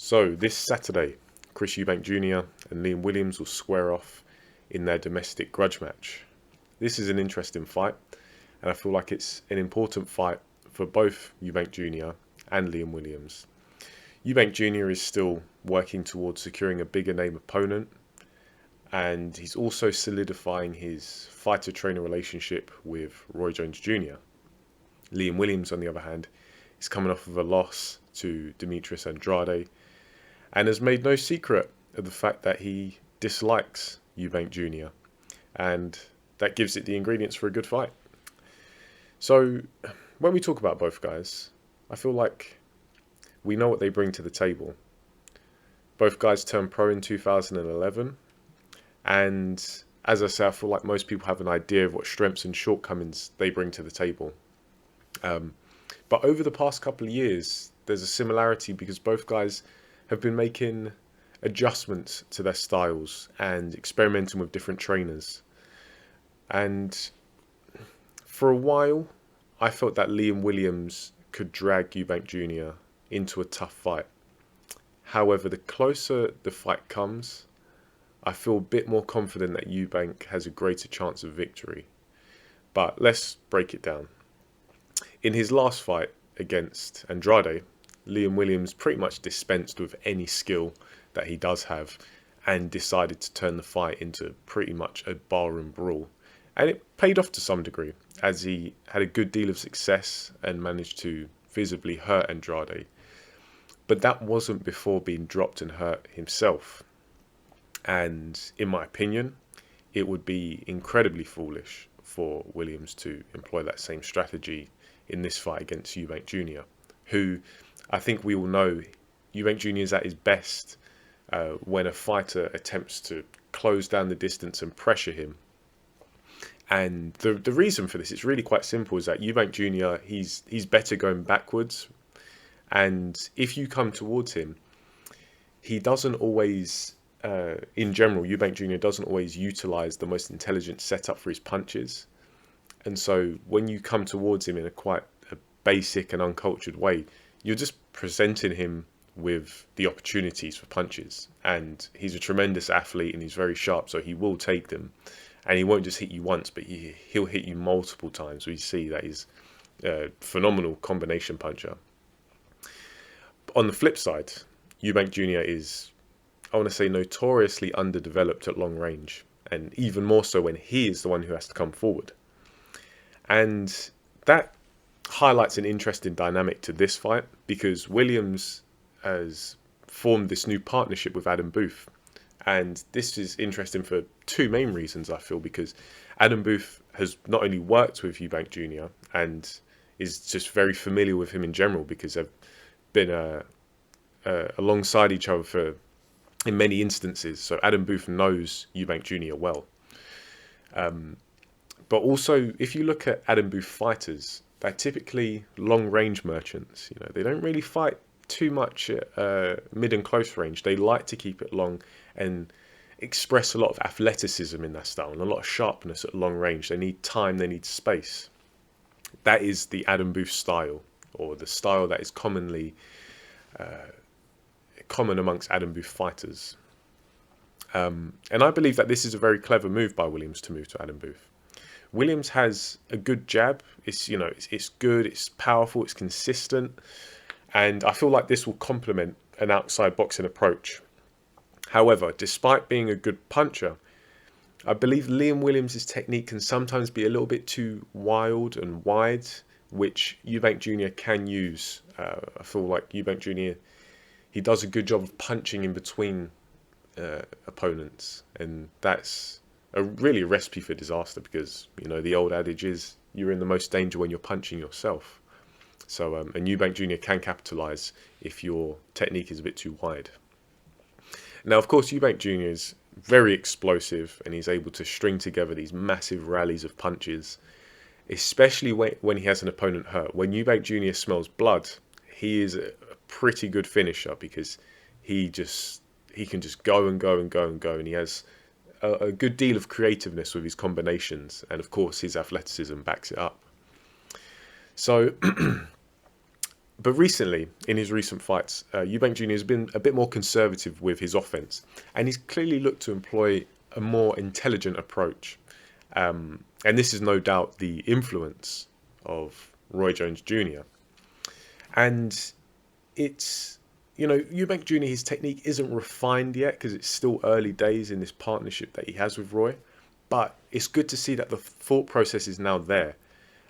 So this Saturday, Chris Eubank Jr. and Liam Williams will square off in their domestic grudge match. This is an interesting fight, and I feel like it's an important fight for both Eubank Jr. and Liam Williams. Eubank Jr. is still working towards securing a bigger name opponent, and he's also solidifying his fighter-trainer relationship with Roy Jones Jr. Liam Williams, on the other hand, is coming off of a loss to Demetrius Andrade, and has made no secret of the fact that he dislikes Eubank Jr. and that gives it the ingredients for a good fight. So when we talk about both guys, I feel like we know what they bring to the table. Both guys turned pro in 2011, and as I say, I feel like most people have an idea of what strengths and shortcomings they bring to the table. But over the past couple of years, there's a similarity because both guys have been making adjustments to their styles and experimenting with different trainers. And for a while, I felt that Liam Williams could drag Eubank Jr. into a tough fight. However, the closer the fight comes, I feel a bit more confident that Eubank has a greater chance of victory. But let's break it down. In his last fight against Andrade, Liam Williams pretty much dispensed with any skill that he does have and decided to turn the fight into pretty much a barroom brawl. And it paid off to some degree, as he had a good deal of success and managed to visibly hurt Andrade. But that wasn't before being dropped and hurt himself. And in my opinion, it would be incredibly foolish for Williams to employ that same strategy in this fight against Eubank Jr., who I think we all know Eubank Jr. is at his best when a fighter attempts to close down the distance and pressure him. And the reason for this, it's really quite simple, is that Eubank Jr., he's better going backwards. And if you come towards him, he doesn't always, in general, Eubank Jr. doesn't always utilize the most intelligent setup for his punches. And so when you come towards him in a quite a basic and uncultured way, you're just presenting him with the opportunities for punches. And he's a tremendous athlete and he's very sharp, so he will take them. And he won't just hit you once, but he'll hit you multiple times. We see that he's a phenomenal combination puncher. On the flip side, Eubank Jr. is, I want to say, notoriously underdeveloped at long range. And even more so when he is the one who has to come forward. And that highlights an interesting dynamic to this fight because Williams has formed this new partnership with Adam Booth. And this is interesting for two main reasons, I feel, because Adam Booth has not only worked with Eubank Jr. and is just very familiar with him in general because they've been alongside each other in many instances. So Adam Booth knows Eubank Jr. well. But also, if you look at Adam Booth fighters, they're typically long-range merchants. You know, they don't really fight too much at mid and close range. They like to keep it long and express a lot of athleticism in their style and a lot of sharpness at long range. They need time, they need space. That is the Adam Booth style, or the style that is commonly common amongst Adam Booth fighters. And I believe that this is a very clever move by Williams to move to Adam Booth. Williams has a good jab. It's good, it's powerful, it's consistent. And I feel like this will complement an outside boxing approach. However, despite being a good puncher, I believe Liam Williams' technique can sometimes be a little bit too wild and wide, which Eubank Jr. can use. I feel like Eubank Jr., he does a good job of punching in between opponents. And that's really a recipe for disaster because, you know, the old adage is you're in the most danger when you're punching yourself. So, and Eubank Jr. can capitalise if your technique is a bit too wide. Now, of course, Eubank Jr. is very explosive and he's able to string together these massive rallies of punches, especially when he has an opponent hurt. When Eubank Jr. smells blood, he is a pretty good finisher because he can just go and go and go and go, and he has a good deal of creativeness with his combinations, and of course his athleticism backs it up. So But recently, in his recent fights, Eubank Jr. has been a bit more conservative with his offense, and he's clearly looked to employ a more intelligent approach. And this is no doubt the influence of Roy Jones Jr. And it's, Eubank Jr., his technique isn't refined yet because it's still early days in this partnership that he has with Roy. But it's good to see that the thought process is now there.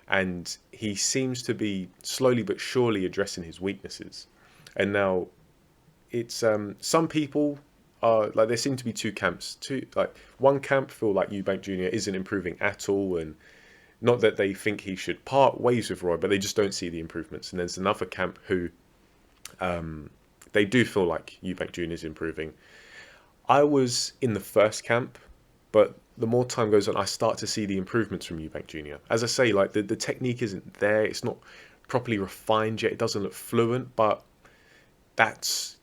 And he seems to be slowly but surely addressing his weaknesses. And now it's some people are like, there seem to be two camps. One camp feel like Eubank Jr. isn't improving at all, and not that they think he should part ways with Roy, but they just don't see the improvements. And there's another camp who they do feel like Eubank Jr. is improving. I was in the first camp, but the more time goes on, I start to see the improvements from Eubank Jr. As I say, like the technique isn't there. It's not properly refined yet. It doesn't look fluent, but that's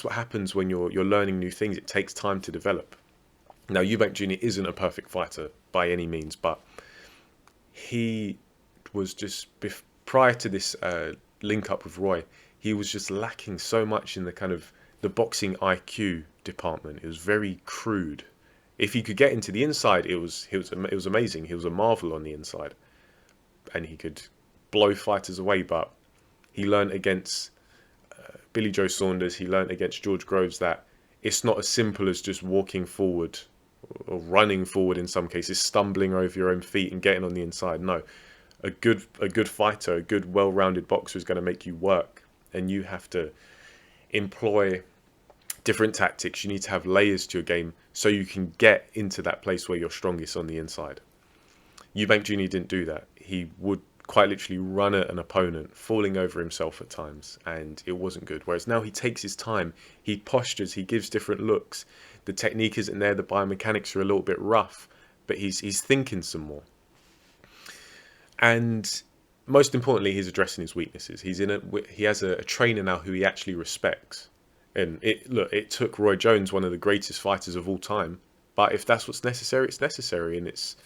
what happens when you're learning new things. It takes time to develop. Now, Eubank Jr. isn't a perfect fighter by any means, but he was just prior to this link up with Roy, he was just lacking so much in the boxing IQ department. It was very crude. If he could get into the inside, it was amazing. He was a marvel on the inside, and he could blow fighters away. But he learned against Billy Joe Saunders. He learned against George Groves that it's not as simple as just walking forward or running forward. In some cases, stumbling over your own feet and getting on the inside. No, a good fighter, a good, well-rounded boxer is going to make you work, and you have to employ different tactics. You need to have layers to your game so you can get into that place where you're strongest on the inside. Eubank Jr. didn't do that. He would quite literally run at an opponent, falling over himself at times, and it wasn't good. Whereas now he takes his time, he postures, he gives different looks. The technique isn't there, the biomechanics are a little bit rough, but he's thinking some more. And most importantly, he's addressing his weaknesses. He has a trainer now who he actually respects. And it took Roy Jones, one of the greatest fighters of all time, but if that's what's necessary, it's necessary. And it's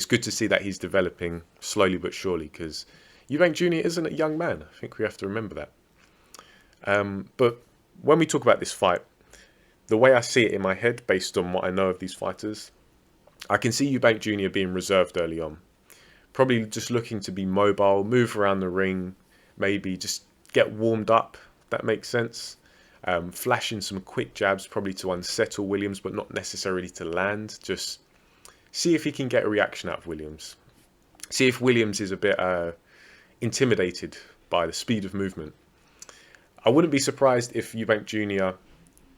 good to see that he's developing slowly but surely, because Eubank Jr. isn't a young man. I think we have to remember that. But when we talk about this fight, the way I see it in my head, based on what I know of these fighters, I can see Eubank Jr. being reserved early on. Probably just looking to be mobile, move around the ring, maybe just get warmed up, if that makes sense. Flashing some quick jabs, probably to unsettle Williams, but not necessarily to land. Just see if he can get a reaction out of Williams. See if Williams is a bit intimidated by the speed of movement. I wouldn't be surprised if Eubank Jr.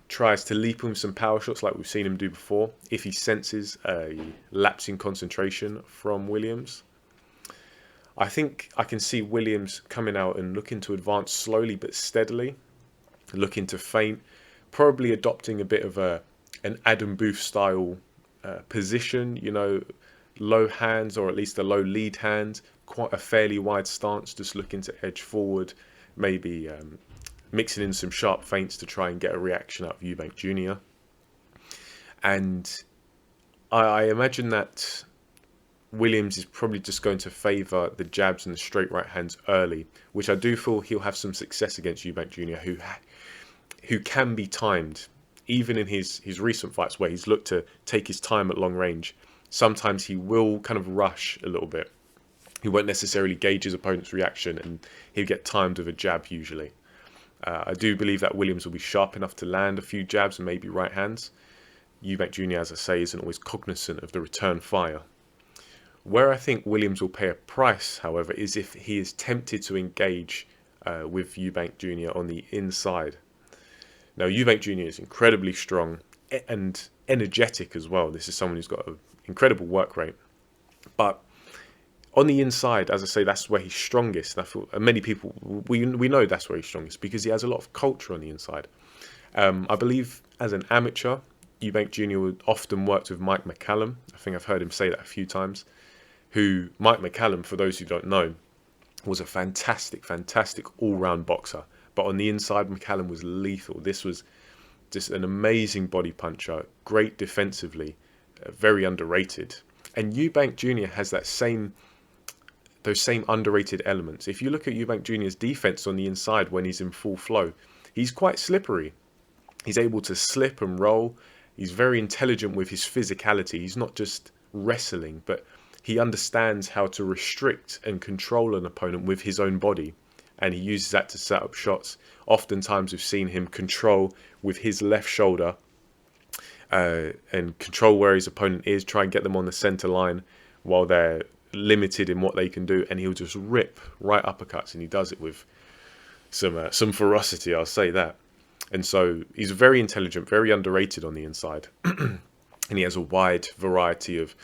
tries to leap him some power shots like we've seen him do before, if he senses a lapse in concentration from Williams. I think I can see Williams coming out and looking to advance slowly but steadily, looking to feint, probably adopting a bit of an Adam Booth style position, low hands, or at least a low lead hand, quite a fairly wide stance, just looking to edge forward, maybe mixing in some sharp feints to try and get a reaction out of Eubank Jr. And I imagine that Williams is probably just going to favour the jabs and the straight right hands early, which I do feel he'll have some success against Eubank Jr., who can be timed. Even in his recent fights where he's looked to take his time at long range, sometimes he will kind of rush a little bit. He won't necessarily gauge his opponent's reaction, and he'll get timed with a jab usually. I do believe that Williams will be sharp enough to land a few jabs and maybe right hands. Eubank Jr., as I say, isn't always cognizant of the return fire. Where I think Williams will pay a price, however, is if he is tempted to engage with Eubank Jr. on the inside. Now, Eubank Jr. is incredibly strong and energetic as well. This is someone who's got an incredible work rate. But on the inside, as I say, that's where he's strongest. And I feel many people, we know that's where he's strongest because he has a lot of culture on the inside. I believe as an amateur, Eubank Jr. would often worked with Mike McCallum. I think I've heard him say that a few times. Mike McCallum, for those who don't know, was a fantastic all-round boxer. But on the inside, McCallum was lethal. This was just an amazing body puncher, great defensively, very underrated. And Eubank Jr. has that same those same underrated elements. If you look at Eubank Jr.'s defense on the inside when he's in full flow, he's quite slippery. He's able to slip and roll. He's very intelligent with his physicality. He's not just wrestling, but he understands how to restrict and control an opponent with his own body. And he uses that to set up shots. Oftentimes we've seen him control with his left shoulder and control where his opponent is, try and get them on the center line while they're limited in what they can do, and he'll just rip right uppercuts, and he does it with some ferocity, I'll say that. And so he's very intelligent, very underrated on the inside. And he has a wide variety of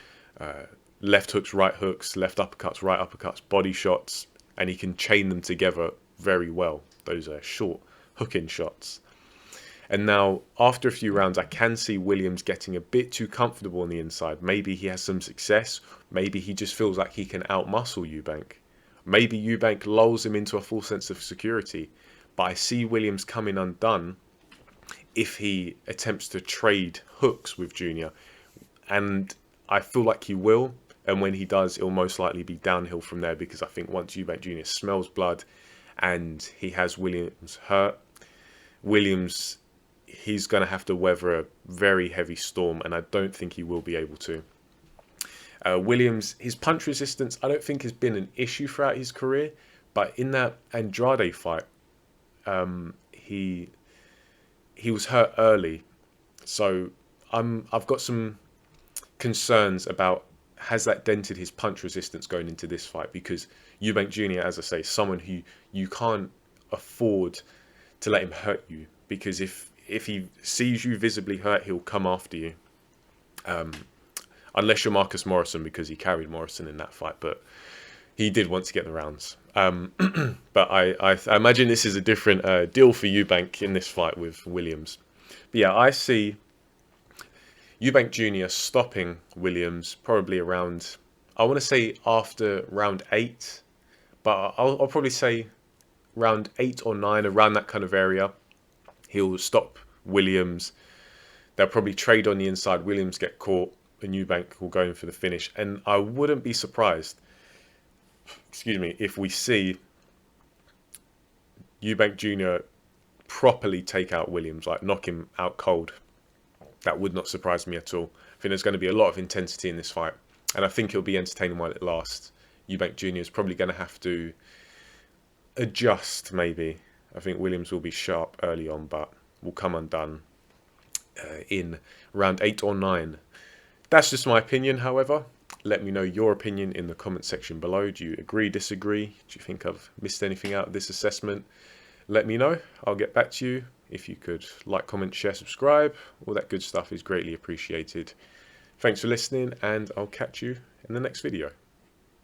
left hooks, right hooks, left uppercuts, right uppercuts, body shots, and he can chain them together very well. Those are short hook-in shots. And now, after a few rounds, I can see Williams getting a bit too comfortable on the inside. Maybe he has some success. Maybe he just feels like he can outmuscle Eubank. Maybe Eubank lulls him into a false sense of security. But I see Williams coming undone if he attempts to trade hooks with Junior. And I feel like he will. And when he does, it'll most likely be downhill from there, because I think once Eubank Jr. smells blood and he has Williams hurt, Williams, he's going to have to weather a very heavy storm, and I don't think he will be able to. Williams, his punch resistance, I don't think has been an issue throughout his career, but in that Andrade fight, he was hurt early, so I've got some concerns about, has that dented his punch resistance going into this fight, because Eubank Jr., as I say, is someone who you can't afford to let him hurt you, because if he sees you visibly hurt, he'll come after you. Unless you're Marcus Morrison, because he carried Morrison in that fight, but he did want to get the rounds. But I imagine this is a different deal for Eubank in this fight with Williams. But yeah, I see Eubank Jr. stopping Williams probably around, I want to say after round 8, but I'll probably say round 8 or 9, around that kind of area. He'll stop Williams. They'll probably trade on the inside. Williams get caught, and Eubank will go in for the finish. And I wouldn't be surprised, if we see Eubank Jr. properly take out Williams, like knock him out cold. That would not surprise me at all. I think there's going to be a lot of intensity in this fight, and I think it'll be entertaining while it lasts. Eubank Jr. is probably going to have to adjust, maybe. I think Williams will be sharp early on, but will come undone in round 8 or 9. That's just my opinion, however. Let me know your opinion in the comment section below. Do you agree, disagree? Do you think I've missed anything out of this assessment? Let me know. I'll get back to you. If you could like, comment, share, subscribe, all that good stuff is greatly appreciated. Thanks for listening, and I'll catch you in the next video.